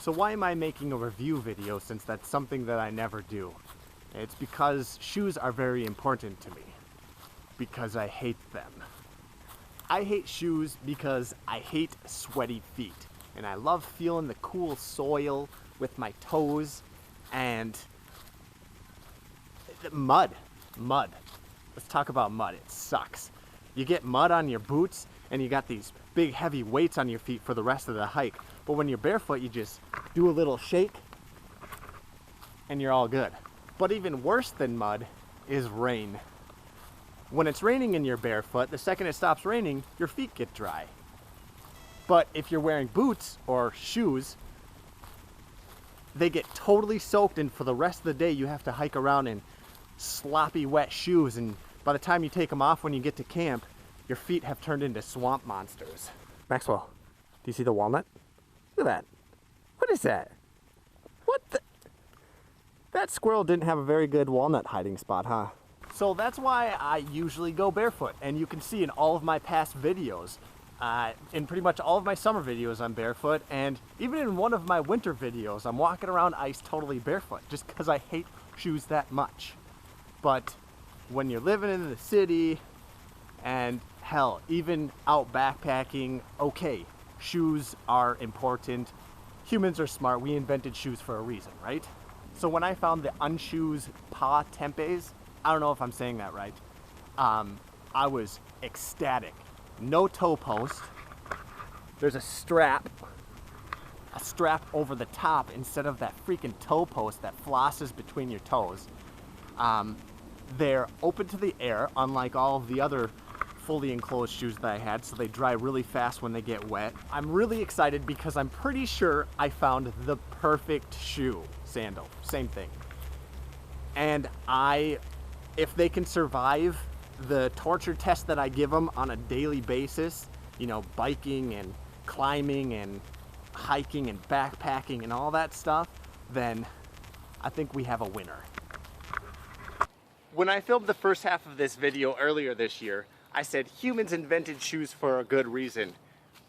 So why am I making a review video since that's something that I never do? It's because shoes are very important to me. Because I hate them. I hate shoes because I hate sweaty feet. And I love feeling the cool soil with my toes and mud. Mud. Let's talk about mud. It sucks. You get mud on your boots and you got these big heavy weights on your feet for the rest of the hike. But when you're barefoot, you just do a little shake and you're all good. But even worse than mud is rain. When it's raining and you're barefoot, the second it stops raining, your feet get dry. But if you're wearing boots or shoes, they get totally soaked, and for the rest of the day you have to hike around in sloppy wet shoes, and by the time you take them off when you get to camp, your feet have turned into swamp monsters. Maxwell, do you see the walnut? Look at that. What is that? What the? That squirrel didn't have a very good walnut hiding spot, huh? So that's why I usually go barefoot, and you can see in all of my past videos, in pretty much all of my summer videos I'm barefoot, and even in one of my winter videos I'm walking around ice totally barefoot, just because I hate shoes that much. But when you're living in the city, and hell, even out backpacking, okay, shoes are important. Humans are smart, we invented shoes for a reason, right? So when I found the Unshoes Pah Tempes, I don't know if I'm saying that right, I was ecstatic. No toe post. There's a strap over the top instead of that freaking toe post that flosses between your toes. They're open to the air, unlike all of the other fully enclosed shoes that I had, so they dry really fast when they get wet. I'm really excited because I'm pretty sure I found the perfect shoe. Sandal, same thing. And if they can survive the torture test that I give them on a daily basis, you know, biking and climbing and hiking and backpacking and all that stuff, then I think we have a winner. When I filmed the first half of this video earlier this year, I said humans invented shoes for a good reason.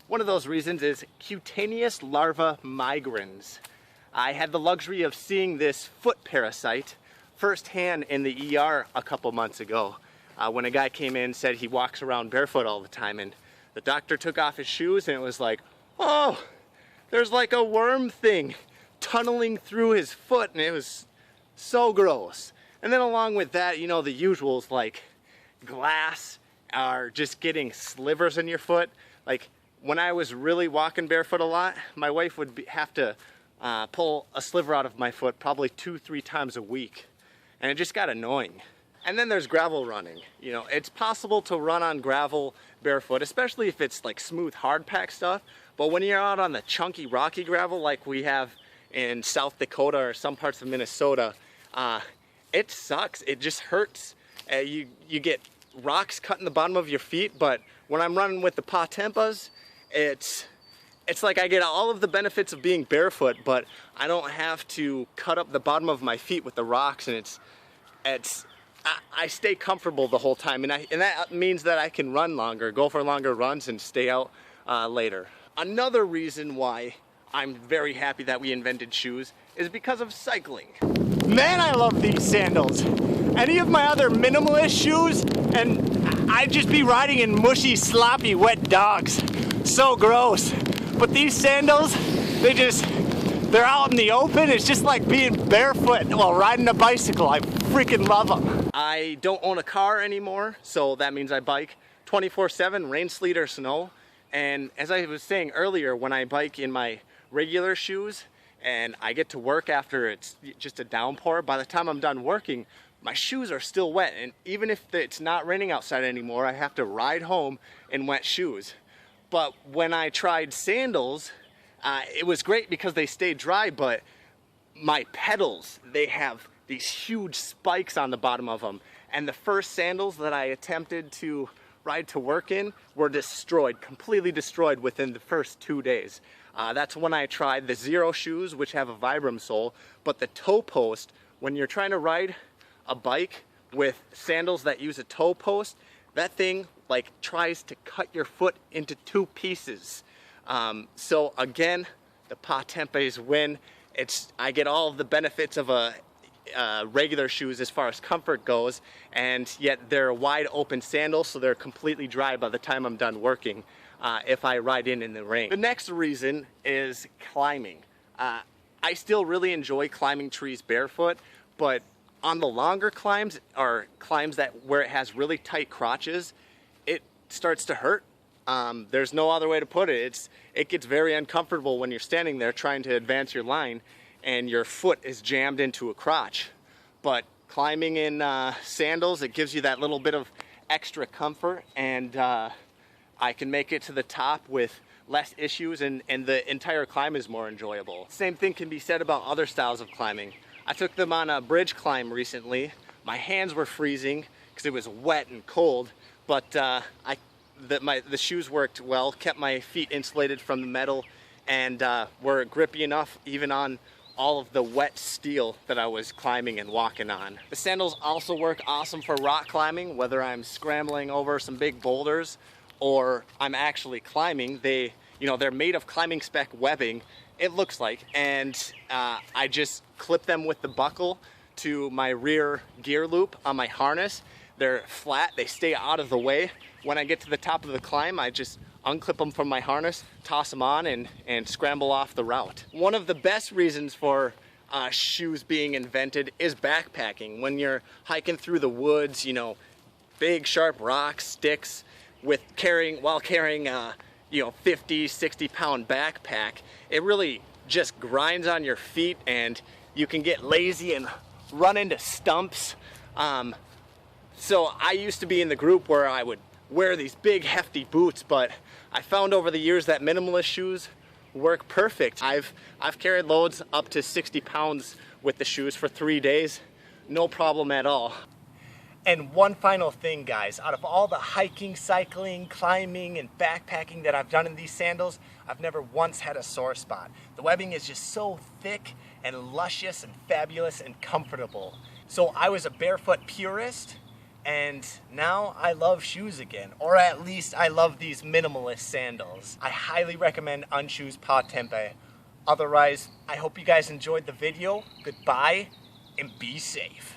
One of those reasons is cutaneous larva migrans. I had the luxury of seeing this foot parasite firsthand in the ER a couple months ago. When a guy came in and said he walks around barefoot all the time, and the doctor took off his shoes and it was like, oh, there's like a worm thing tunneling through his foot, and it was so gross. And then along with that, you know, the usuals like glass or just getting slivers in your foot. Like when I was really walking barefoot a lot, my wife would have to pull a sliver out of my foot probably 2-3 times a week. And it just got annoying. And then there's gravel running. You know, it's possible to run on gravel barefoot, especially if it's like smooth hard pack stuff. But when you're out on the chunky rocky gravel like we have in South Dakota or some parts of Minnesota, it sucks. It just hurts. You get rocks cut in the bottom of your feet, but when I'm running with the Pah Tempes, it's like I get all of the benefits of being barefoot, but I don't have to cut up the bottom of my feet with the rocks, and I stay comfortable the whole time, and that means that I can run longer, go for longer runs, and stay out later. Another reason why I'm very happy that we invented shoes is because of cycling. Man, I love these sandals. Any of my other minimalist shoes, and I'd just be riding in mushy, sloppy, wet dogs. So gross. But these sandals, they're out in the open. It's just like being barefoot while riding a bicycle. I freaking love them. I don't own a car anymore, so that means I bike 24/7, rain, sleet, or snow. And as I was saying earlier, when I bike in my regular shoes and I get to work after it's just a downpour, by the time I'm done working, my shoes are still wet. And even if it's not raining outside anymore, I have to ride home in wet shoes. But when I tried sandals, it was great because they stayed dry, but my pedals, they have these huge spikes on the bottom of them. And the first sandals that I attempted to ride to work in were destroyed, completely destroyed within the first 2 days. That's when I tried the Xero shoes, which have a Vibram sole, but the toe post, when you're trying to ride a bike with sandals that use a toe post, that thing like tries to cut your foot into 2 pieces. So again, the Pah Tempes win. I get all of the benefits of a regular shoes as far as comfort goes, and yet they're wide open sandals, so they're completely dry by the time I'm done working if I ride in the rain. The next reason is climbing. I still really enjoy climbing trees barefoot, but on the longer climbs, or climbs where it has really tight crotches, it starts to hurt. There's no other way to put it. It gets very uncomfortable when you're standing there trying to advance your line and your foot is jammed into a crotch. But climbing in sandals, it gives you that little bit of extra comfort, and I can make it to the top with less issues, and the entire climb is more enjoyable. Same thing can be said about other styles of climbing. I took them on a bridge climb recently. My hands were freezing because it was wet and cold, but the shoes worked well, kept my feet insulated from the metal, and were grippy enough even on all of the wet steel that I was climbing and walking on. The sandals also work awesome for rock climbing, whether I'm scrambling over some big boulders or I'm actually climbing. They're made of climbing spec webbing, it looks like, and I just clip them with the buckle to my rear gear loop on my harness. They're flat, they stay out of the way. When I get to the top of the climb, I just unclip them from my harness, toss them on, and scramble off the route. One of the best reasons for shoes being invented is backpacking. When you're hiking through the woods, big sharp rocks, sticks, while carrying 50, 60 pound backpack, it really just grinds on your feet and you can get lazy and run into stumps. So I used to be in the group where I would wear these big hefty boots, but I found over the years that minimalist shoes work perfect. I've carried loads up to 60 pounds with the shoes for 3 days, no problem at all. And one final thing, guys, out of all the hiking, cycling, climbing, and backpacking that I've done in these sandals, I've never once had a sore spot. The webbing is just so thick and luscious and fabulous and comfortable. So I was a barefoot purist, and now I love shoes again, or at least I love these minimalist sandals. I highly recommend Unshoes Pah Tempe. Otherwise, I hope you guys enjoyed the video. Goodbye, and be safe.